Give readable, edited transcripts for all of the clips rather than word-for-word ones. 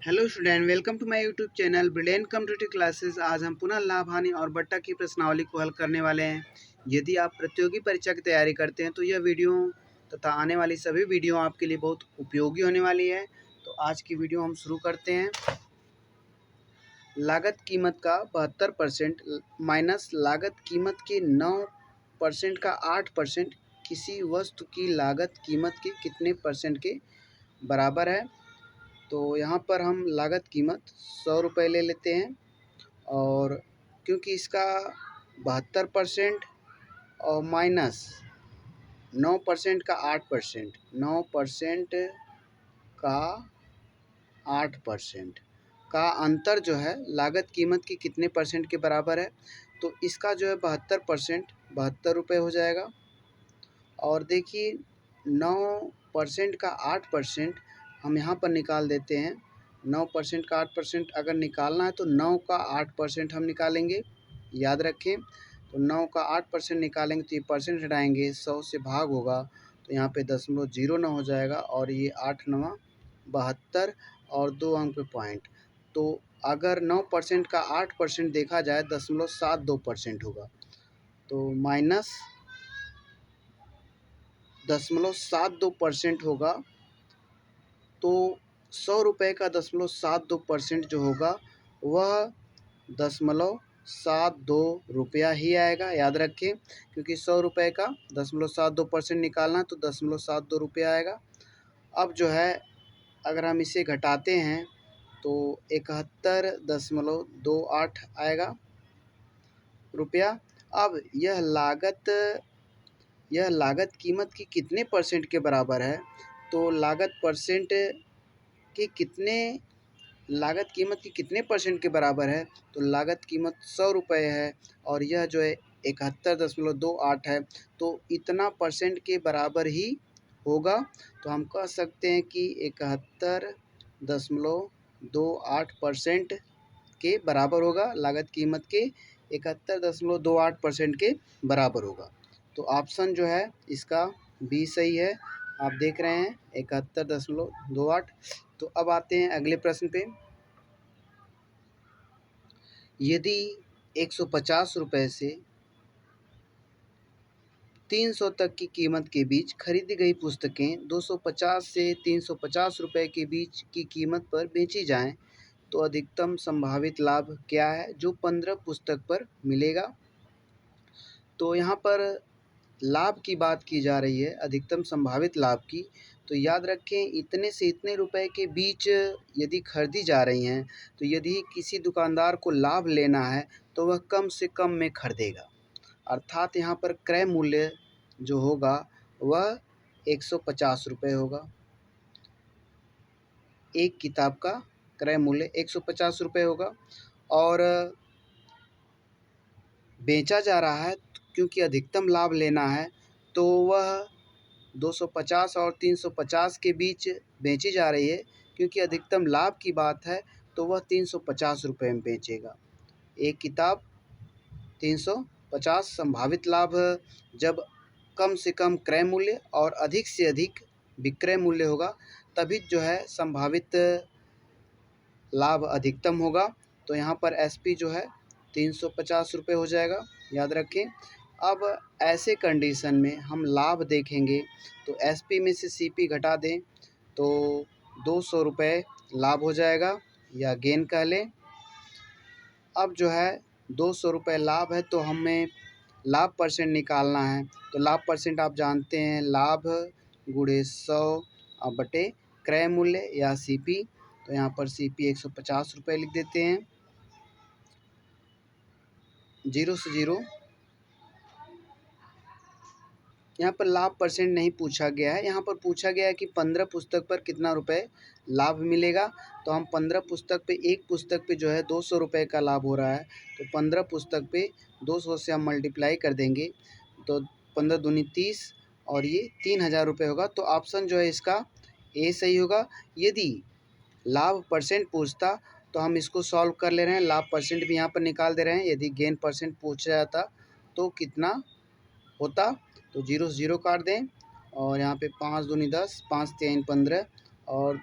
Hello student, welcome to my YouTube channel brilliant competitive classes. आज हम पुनः लाभ, हानि और बट्टा की प्रश्नावली को हल करने वाले हैं। यदि आप प्रतियोगी परीक्षा की तैयारी करते हैं तो यह वीडियो तथा आने वाली सभी वीडियो आपके लिए बहुत उपयोगी होने वाली है। तो आज की वीडियो हम शुरू करते हैं। लागत कीमत का 72% माइनस लागत कीमत के 9% का 8% किसी वस्तु की लागत कीमत के कितने परसेंट के बराबर है। तो यहाँ पर हम लागत कीमत 100 रुपये ले लेते हैं, और क्योंकि इसका 72% और माइनस 9% का 8%, 9% का 8% का अंतर जो है लागत कीमत की कितने परसेंट के बराबर है। तो इसका जो है 72% 72 रुपये हो जाएगा। और देखिए 9% का 8% हम यहाँ पर निकाल देते हैं। 9% का 8% अगर निकालना है तो 9 का 8% हम निकालेंगे, याद रखें। तो 9 का 8% निकालेंगे तो ये परसेंट हटाएंगे, 100 से भाग होगा तो यहाँ पे 0.09 हो जाएगा, और ये 8 9 72 और 2 अंक पे पॉइंट। तो अगर 9% का 8% देखा जाए 0.72% होगा, तो माइनस 0.72% होगा। तो 100 रुपये का 0.72% जो होगा वह 0.72 ही आएगा, याद रखें। क्योंकि 100 रुपये का 0.72% निकालना है तो 0.72 आएगा। अब जो है अगर हम इसे घटाते हैं तो 71.28 आएगा रुपया। अब यह लागत कीमत की कितने परसेंट के बराबर है। तो लागत कीमत की कितने परसेंट के बराबर है। तो लागत कीमत 100 रुपये है और यह जो है 71.28 है, तो इतना परसेंट के बराबर ही होगा। तो हम कह सकते हैं कि 71.28% के बराबर होगा। लागत कीमत के 71.28% के बराबर होगा। तो ऑप्शन जो है इसका बी सही है। आप देख रहे हैं 71.28। तो अब आते हैं अगले प्रश्न पे। यदि 150 रुपये से 300 तक की कीमत के बीच खरीदी गई पुस्तकें 250 से 350 रुपये के बीच की कीमत पर बेची जाएं, तो अधिकतम संभावित लाभ क्या है जो 15 पुस्तक पर मिलेगा। तो यहाँ पर लाभ की बात की जा रही है, अधिकतम संभावित लाभ की। तो याद रखें इतने से इतने रुपए के बीच यदि खरीदी जा रही हैं, तो यदि किसी दुकानदार को लाभ लेना है तो वह कम से कम में खरीदेगा। अर्थात यहाँ पर क्रय मूल्य जो होगा वह 150 रुपये होगा। एक किताब का क्रय मूल्य 150 रुपये होगा, और बेचा जा रहा है क्योंकि अधिकतम लाभ लेना है तो वह 250 और 350 के बीच बेची जा रही है। क्योंकि अधिकतम लाभ की बात है तो वह 350 रुपये में बेचेगा। एक किताब 350 संभावित लाभ जब कम से कम क्रय मूल्य और अधिक से अधिक विक्रय मूल्य होगा तभी जो है संभावित लाभ अधिकतम होगा। तो यहाँ पर एसपी जो है 350 रुपये हो जाएगा, याद रखें। अब ऐसे कंडीशन में हम लाभ देखेंगे तो एसपी में से सीपी घटा दें तो 200 रुपये लाभ हो जाएगा, या गेन कह लें। अब जो है 200 रुपये लाभ है तो हमें लाभ परसेंट निकालना है। तो लाभ परसेंट आप जानते हैं, लाभ गुणे 100 बटे क्रय मूल्य या सीपी। तो यहाँ पर सीपी 150 रुपये लिख देते हैं। 0 से 0 यहाँ पर लाभ परसेंट नहीं पूछा गया है, यहाँ पर पूछा गया है कि 15 पुस्तक पर कितना रुपए लाभ मिलेगा। तो हम 15 पुस्तक पे, एक पुस्तक पे जो है 200 रुपये का लाभ हो रहा है, तो 15 पुस्तक पे 200 से हम मल्टीप्लाई कर देंगे तो 15 दूनी 30 और ये 3000 रुपये होगा। तो ऑप्शन जो है इसका ए सही होगा। यदि लाभ परसेंट पूछता तो हम इसको सॉल्व कर ले रहे हैं, लाभ परसेंट भी यहाँ पर निकाल दे रहे हैं। यदि गेन परसेंट पूछा जाता तो कितना होता, तो 0 से 0 काट दें, और यहाँ पे 5 दूनी 10, 5 3 15 और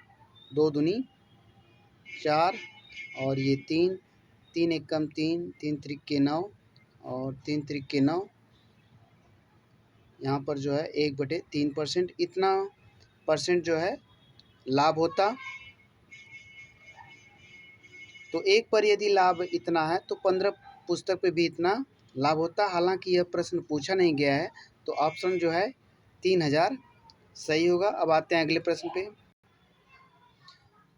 2 दूनी 4 और ये 3, 3 एकम 3, 3 त्रिक 9 और 3 त्रिक 9, यहाँ पर जो है 1/3% इतना परसेंट जो है लाभ होता। तो एक पर यदि लाभ इतना है तो 15 पुस्तक पे भी इतना लाभ होता। हालांकि यह प्रश्न पूछा नहीं गया है, तो ऑप्शन जो है 3000 सही होगा। अब आते हैं अगले प्रश्न पे।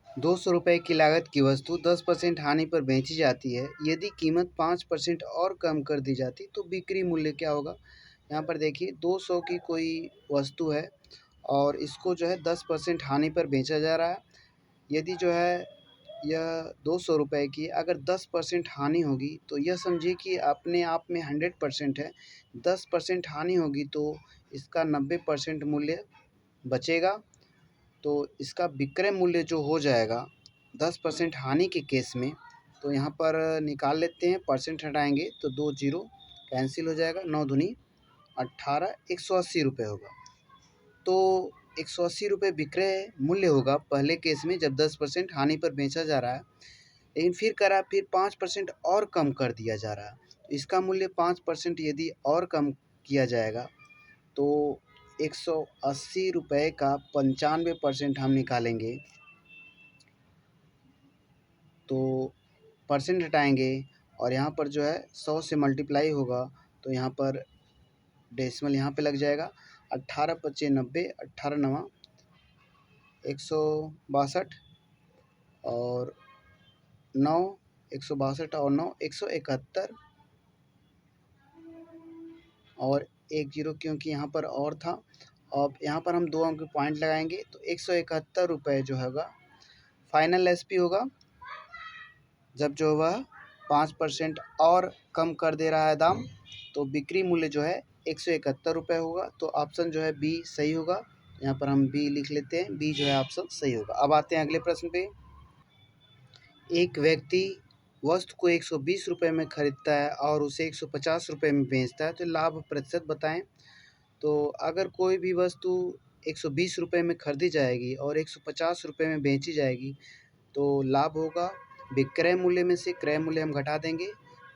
200 रुपये की लागत की वस्तु 10% हानि पर बेची जाती है। यदि कीमत 5% और कम कर दी जाती तो बिक्री मूल्य क्या होगा। यहाँ पर देखिए 200 की कोई वस्तु है और इसको जो है 10% हानि पर बेचा जा रहा है। यदि जो है यह 200 रुपये की अगर 10% हानि होगी तो यह समझिए कि अपने आप में 100% है। 10% हानि होगी तो इसका 90% मूल्य बचेगा। तो इसका विक्रय मूल्य जो हो जाएगा 10% हानि के केस में, तो यहाँ पर निकाल लेते हैं। परसेंट हटाएंगे तो 2 जीरो कैंसिल हो जाएगा। 9 दूनी 18, 180 रुपये होगा। तो 180 रुपये विक्रय मूल्य होगा पहले केस में जब 10% हानि पर बेचा जा रहा है। लेकिन फिर 5% और कम कर दिया जा रहा है। तो इसका मूल्य 5% यदि और कम किया जाएगा तो 180 रुपये का 95% हम निकालेंगे तो परसेंट हटाएंगे और यहाँ पर जो है 100 से मल्टीप्लाई होगा तो यहाँ पर डेसिमल यहाँ पे लग जाएगा। 18 पच्चे 90, 18 नवा 162 और 9 162 और 9 171 और 1 जीरो क्योंकि यहाँ पर और था। अब यहाँ पर हम 2 अंक पॉइंट लगाएंगे तो 171 रुपये जो होगा फाइनल एसपी होगा। जब जो वह 5% और कम कर दे रहा है दाम, तो बिक्री मूल्य जो है 171 रुपये होगा। तो ऑप्शन जो है बी सही होगा। यहाँ पर हम बी लिख लेते हैं, बी जो है ऑप्शन सही होगा। अब आते हैं अगले प्रश्न पे। एक व्यक्ति वस्तु को 120 रुपये में खरीदता है और उसे 150 रुपये में बेचता है, तो लाभ प्रतिशत बताएं। तो अगर कोई भी वस्तु 120 रुपये में खरीदी जाएगी और 150 रुपये में बेची जाएगी तो लाभ होगा। विक्रय मूल्य में से क्रय मूल्य हम घटा देंगे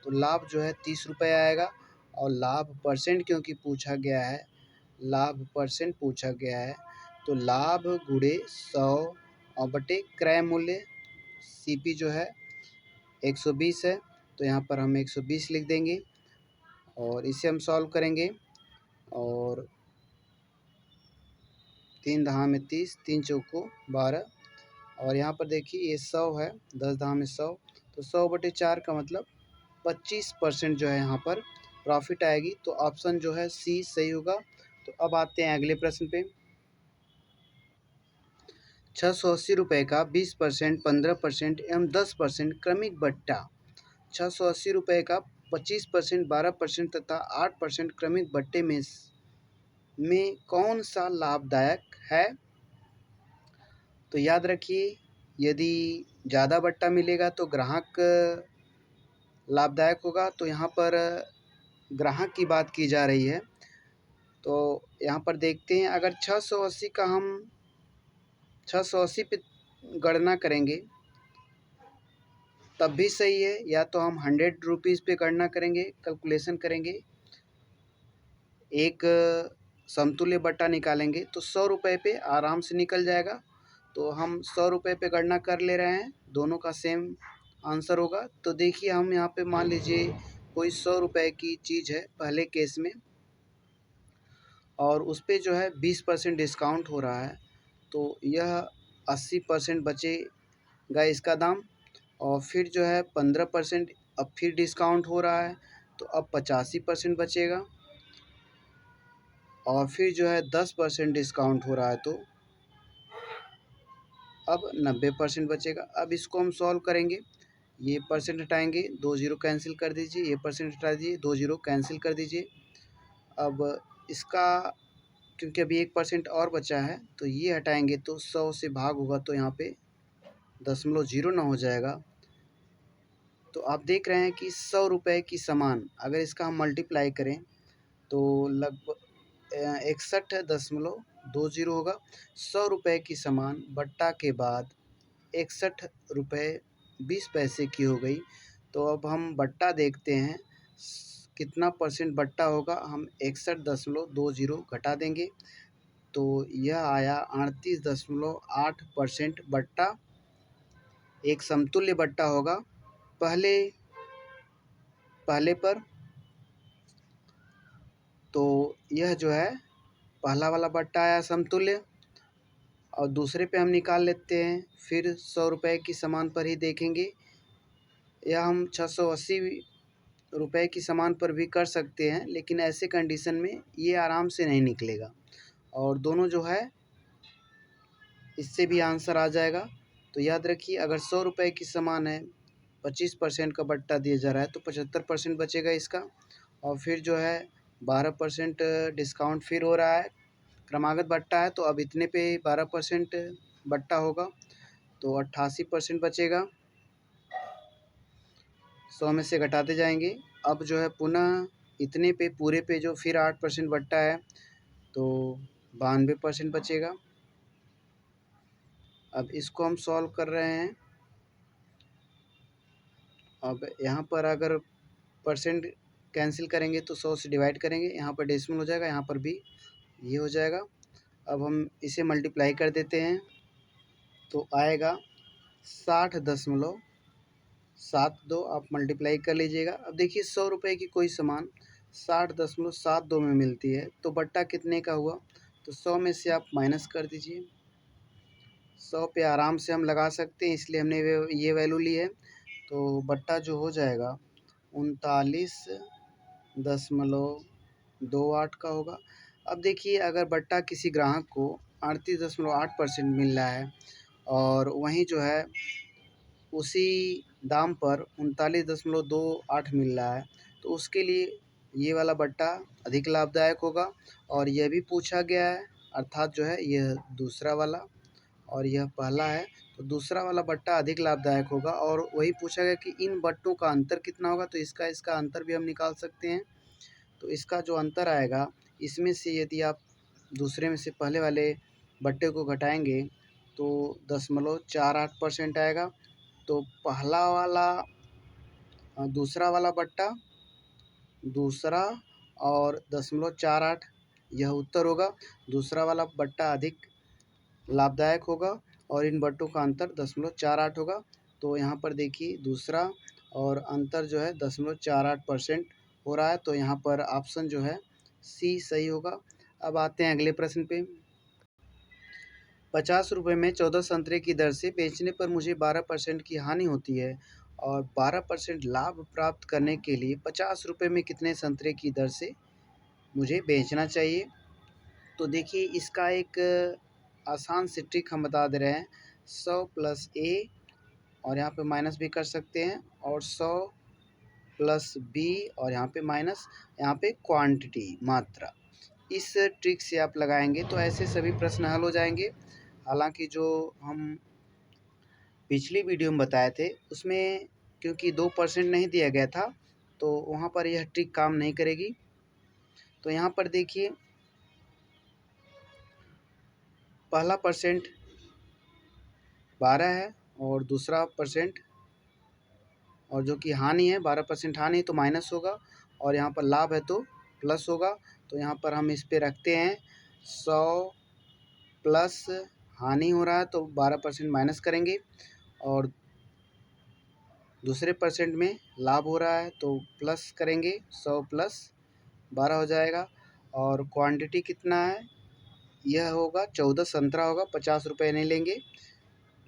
तो लाभ जो है 30 रुपये आएगा। और लाभ परसेंट क्योंकि पूछा गया है, लाभ परसेंट पूछा गया है, तो लाभ गुणे 100 और बटे क्रय मूल्य सीपी जो है 120 है, तो यहाँ पर हम 120 लिख देंगे और इसे हम सॉल्व करेंगे। और 3 दहा में 30, 3 चौको 12 और यहाँ पर देखिए ये 100 है, 10 दहा में 100, तो 100/4 का मतलब 25% जो है यहाँ पर प्रॉफिट आएगी। तो ऑप्शन जो है सी सही होगा। तो अब आते हैं अगले प्रश्न पे। 680 रुपये का 20%, 15% एवं 10% क्रमिक बट्टा 680 रुपये का 25%, 12% तथा 8% क्रमिक बट्टे में कौन सा लाभदायक है। तो याद रखिए यदि ज़्यादा बट्टा मिलेगा तो ग्राहक लाभदायक होगा। तो यहाँ पर ग्राहक की बात की जा रही है। तो यहाँ पर देखते हैं अगर 680 का हम 680 पे गणना करेंगे तब भी सही है, या तो हम 100 रुपीज़ पे गणना करेंगे, कैलकुलेशन करेंगे, एक समतुल्य बट्टा निकालेंगे तो 100 रुपये पे आराम से निकल जाएगा। तो हम 100 रुपये पे गणना कर ले रहे हैं, दोनों का सेम आंसर होगा। तो देखिए हम यहाँ पे मान लीजिए कोई 100 रुपये की चीज़ है पहले केस में और उस पर जो है 20% डिस्काउंट हो रहा है, तो यह 80% बचेगा इसका दाम। और फिर जो है 15% अब फिर डिस्काउंट हो रहा है तो अब 85% बचेगा। और फिर जो है 10% डिस्काउंट हो रहा है तो अब 90% बचेगा। अब इसको हम सॉल्व करेंगे, ये परसेंट हटाएंगे, 2 जीरो कैंसिल कर दीजिए, ये परसेंट हटा दीजिए, 2 जीरो कैंसिल कर दीजिए। अब इसका क्योंकि अभी 1% और बचा है तो ये हटाएंगे तो 100 से भाग होगा तो यहाँ पे 0.09 हो जाएगा। तो आप देख रहे हैं कि 100 रुपये की सामान अगर इसका हम मल्टीप्लाई करें तो लगभग 61.20 होगा। 100 रुपये की सामान बट्टा के बाद 61 रुपये 20 पैसे की हो गई। तो अब हम बट्टा देखते हैं कितना परसेंट बट्टा होगा। हम 61.20 घटा देंगे तो यह आया 38.8% बट्टा। एक समतुल्य बट्टा होगा पहले पर। तो यह जो है पहला वाला बट्टा आया समतुल्य, और दूसरे पे हम निकाल लेते हैं। फिर 100 रुपये की सामान पर ही देखेंगे, या हम 680 रुपये की सामान पर भी कर सकते हैं, लेकिन ऐसे कंडीशन में ये आराम से नहीं निकलेगा। और दोनों जो है इससे भी आंसर आ जाएगा। तो याद रखिए, अगर 100 रुपये की सामान है, 25% का बट्टा दिया जा रहा है, तो 75% बचेगा इसका। और फिर जो है 12% डिस्काउंट फिर हो रहा है, क्रमागत बट्टा है तो अब इतने पे 12% बट्टा होगा, तो 88% बचेगा। 100 में से घटाते जाएंगे। अब जो है पुनः इतने पे पूरे पे जो फिर 8% बट्टा है, तो 92% बचेगा। अब इसको हम सॉल्व कर रहे हैं। अब यहाँ पर अगर परसेंट कैंसिल करेंगे तो 100 से डिवाइड करेंगे, यहाँ पर डेसिमल हो जाएगा, यहाँ पर भी ये हो जाएगा। अब हम इसे मल्टीप्लाई कर देते हैं तो आएगा 60.72। आप मल्टीप्लाई कर लीजिएगा। अब देखिए 100 रुपये की कोई सामान 60.72 में मिलती है, तो बट्टा कितने का हुआ? तो 100 में से आप माइनस कर दीजिए। 100 पे आराम से हम लगा सकते हैं, इसलिए हमने ये वैल्यू ली है। तो बट्टा जो हो जाएगा 39.28 का होगा। अब देखिए, अगर बट्टा किसी ग्राहक को 38.8% मिल रहा है और वहीं जो है उसी दाम पर 39.28 मिल रहा है, तो उसके लिए ये वाला बट्टा अधिक लाभदायक होगा। और यह भी पूछा गया है, अर्थात जो है यह दूसरा वाला और यह पहला है, तो दूसरा वाला बट्टा अधिक लाभदायक होगा। और वही पूछा गया कि इन बट्टों का अंतर कितना होगा, तो इसका अंतर भी हम निकाल सकते हैं। तो इसका जो अंतर आएगा, इसमें से यदि आप दूसरे में से पहले वाले बट्टे को घटाएंगे तो 0.48% आएगा। तो पहला वाला दूसरा वाला बट्टा दूसरा और 0.48 यह उत्तर होगा। दूसरा वाला बट्टा अधिक लाभदायक होगा और इन बट्टों का अंतर 0.48 होगा। तो यहाँ पर देखिए दूसरा और अंतर जो है 0.48% हो रहा है, तो यहाँ पर ऑप्शन जो है सी सही होगा। अब आते हैं अगले प्रश्न पे। 50 रुपये में 14 संतरे की दर से बेचने पर मुझे 12% की हानि होती है, और 12% लाभ प्राप्त करने के लिए 50 रुपये में कितने संतरे की दर से मुझे बेचना चाहिए? तो देखिए, इसका एक आसान सी ट्रिक हम बता दे रहे हैं। 100 प्लस ए, और यहाँ पे माइनस भी कर सकते हैं, और 100 प्लस बी, और यहाँ पे माइनस, यहाँ पे क्वांटिटी मात्रा। इस ट्रिक से आप लगाएंगे तो ऐसे सभी प्रश्न हल हो जाएंगे। हालांकि जो हम पिछली वीडियो में बताए थे उसमें क्योंकि 2% नहीं दिया गया था, तो वहाँ पर यह ट्रिक काम नहीं करेगी। तो यहाँ पर देखिए, पहला परसेंट 12 है और दूसरा परसेंट, और जो कि हानि है 12% हानि, तो माइनस होगा, और यहाँ पर लाभ है तो प्लस होगा। तो यहाँ पर हम इस पे रखते हैं 100 प्लस हानि हो रहा है तो 12% माइनस करेंगे, और दूसरे परसेंट में लाभ हो रहा है तो प्लस करेंगे, 100 प्लस 12 हो जाएगा। और क्वांटिटी कितना है? यह होगा 14 संतरा होगा। 50 रुपये नहीं लेंगे,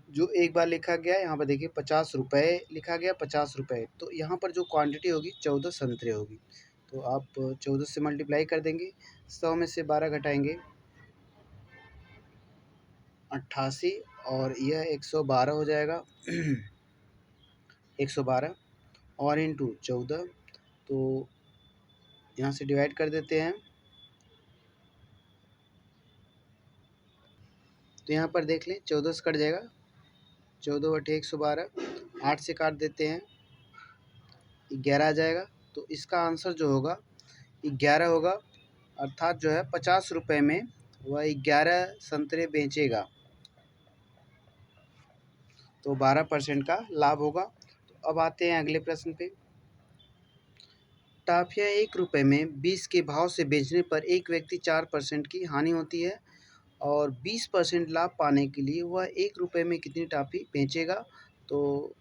जो एक बार लिखा गया है यहाँ पर देखिए 50 रुपये लिखा गया, 50 रुपये, तो यहाँ पर जो क्वांटिटी होगी 14 संतरे होगी। तो आप 14 से मल्टीप्लाई कर देंगे, 100 में से 12 घटाएंगे 88, और यह 112 हो जाएगा। 112 और इंटू 14, तो यहाँ से डिवाइड कर देते हैं। तो यहाँ पर देख लें 14 से कट जाएगा, 14/112, 8 से काट देते हैं 11 आ जाएगा। तो इसका आंसर जो होगा 11 होगा, अर्थात जो है 50 रुपये में वह 11 संतरे बेचेगा। तो 12% का लाभ होगा। तो अब आते हैं अगले प्रश्न पे। टाफियाँ 1 रुपये में 20 के भाव से बेचने पर एक व्यक्ति 4% की हानि होती है और 20% लाभ पाने के लिए वह 1 रुपये में कितनी टॉफ़ी बेचेगा। तो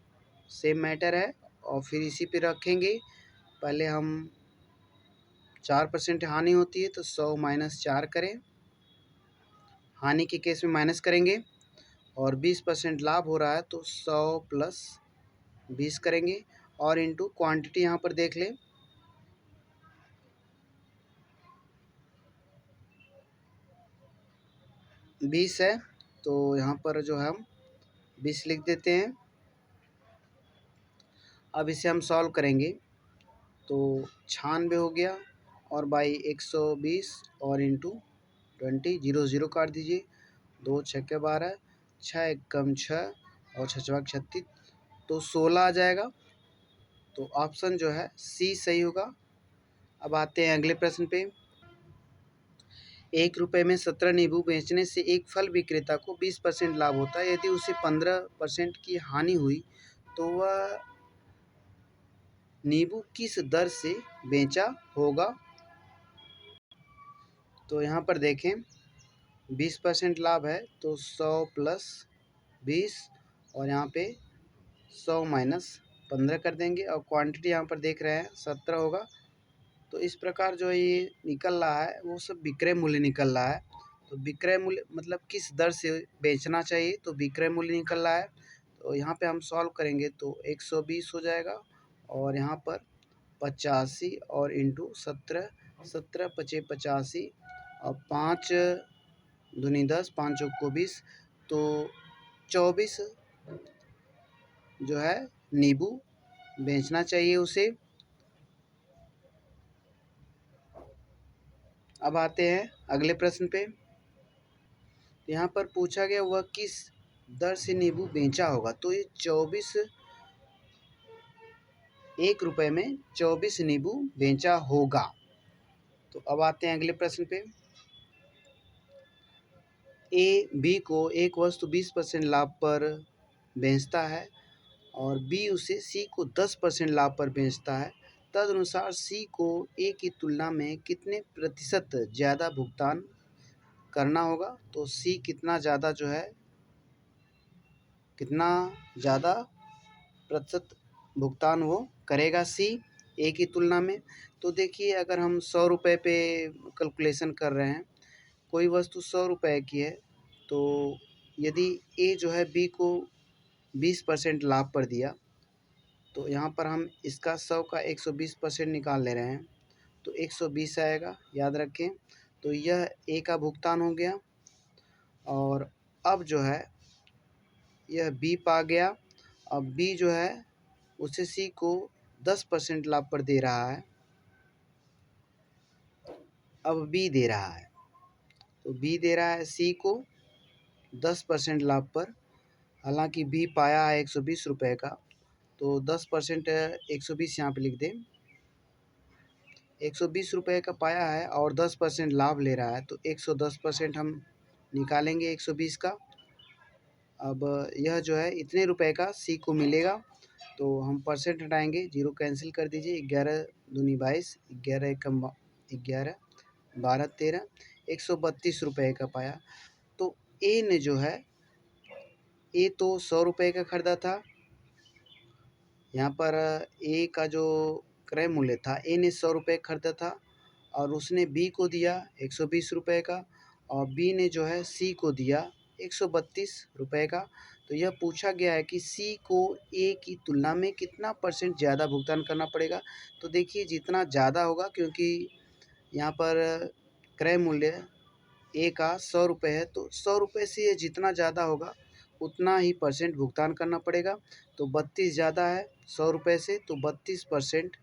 सेम मैटर है और फिर इसी पे रखेंगे। पहले हम 4% हानि होती है तो 100 माइनस 4 करें, हानि के केस में माइनस करेंगे, और 20% लाभ हो रहा है तो 100 प्लस 20 करेंगे और इनटू क्वांटिटी यहाँ पर देख लें। 20 है तो यहाँ पर जो है हम 20 लिख देते हैं। अब इसे हम सॉल्व करेंगे तो 96 हो गया और बाई 120 और इंटू 20, 0 0 काट दीजिए, 2 छक्के 12, 6 एकम 6 और 6 चौक 36, तो 16 आ जाएगा। तो ऑप्शन जो है सी सही होगा। अब आते हैं अगले प्रश्न पे। 1 रुपये में 17 नींबू बेचने से एक फल विक्रेता को 20% लाभ होता है। यदि उसे 15% की हानि हुई तो वह नींबू किस दर से बेचा होगा। तो यहाँ पर देखें 20% लाभ है तो 100 प्लस 20 और यहाँ पे 100 माइनस 15 कर देंगे और क्वांटिटी यहाँ पर देख रहे हैं 17 होगा। तो इस प्रकार जो ये निकल रहा है वो सब विक्रय मूल्य निकल रहा है। तो विक्रय मूल्य मतलब किस दर से बेचना चाहिए, तो विक्रय मूल्य निकल रहा है। तो यहाँ पे हम सॉल्व करेंगे तो 120 हो जाएगा और यहाँ पर 85 और इंटू 17, 17 पचे 85 और 5 दूनी 10, 5 चौको 20, तो 24 जो है नींबू बेचना चाहिए उसे। अब आते हैं अगले प्रश्न पे। यहाँ पर पूछा गया वह किस दर से नींबू बेचा होगा। तो ये 24 1 रुपये में 24 नींबू बेचा होगा। तो अब आते हैं अगले प्रश्न पे। ए बी को एक वस्तु 20% लाभ पर बेचता है और बी उसे सी को 10% लाभ पर बेचता है। तदनुसार सी को ए की तुलना में कितने प्रतिशत ज़्यादा भुगतान करना होगा। तो सी कितना ज़्यादा प्रतिशत भुगतान वो करेगा सी ए की तुलना में। तो देखिए अगर हम 100 रुपये पे कैलकुलेशन कर रहे हैं, कोई वस्तु 100 रुपये की है तो यदि ए जो है बी को 20% लाभ पर दिया तो यहाँ पर हम इसका 100 का 120% निकाल ले रहे हैं तो 120 आएगा, याद रखें। तो यह ए का भुगतान हो गया और अब जो है यह बी पा गया। अब बी जो है उसे सी को 10% लाभ पर दे रहा है। अब बी दे रहा है तो बी दे रहा है सी को 10% लाभ पर। हालांकि बी पाया है 120 रुपये का, तो 10% 120 यहाँ पे लिख दें। 120 रुपये का पाया है और 10% लाभ ले रहा है तो 110% हम निकालेंगे 120 का। अब यह जो है इतने रुपए का सी को मिलेगा तो हम परसेंट हटाएंगे, 0 कैंसिल कर दीजिए। 11 दूनी 22, 11 एकम 11, 12 13, 132 रुपये का पाया। तो ए ने जो है ए तो 100 रुपये का ख़रीदा था। यहाँ पर ए का जो क्रय मूल्य था, ए ने 100 रुपये ख़रीदा था और उसने बी को दिया 120 रुपये का और बी ने जो है सी को दिया 132 रुपये का। तो यह पूछा गया है कि सी को ए की तुलना में कितना % ज़्यादा भुगतान करना पड़ेगा। तो देखिए जितना ज़्यादा होगा, क्योंकि यहाँ पर क्रय मूल्य ए का 100 रुपये है तो 100 रुपये से ये जितना ज़्यादा होगा उतना ही % भुगतान करना पड़ेगा। तो 32 ज़्यादा है 100 रुपये से, तो 32%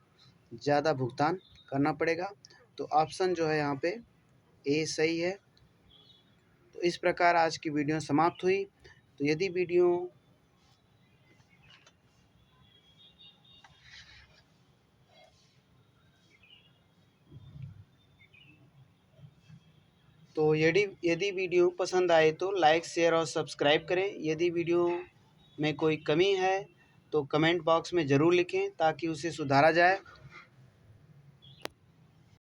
ज़्यादा भुगतान करना पड़ेगा। तो ऑप्शन जो है यहाँ पे ए सही है। तो इस प्रकार आज की वीडियो समाप्त हुई। तो यदि यदि वीडियो पसंद आए तो लाइक शेयर और सब्सक्राइब करें। यदि वीडियो में कोई कमी है तो कमेंट बॉक्स में ज़रूर लिखें ताकि उसे सुधारा जाए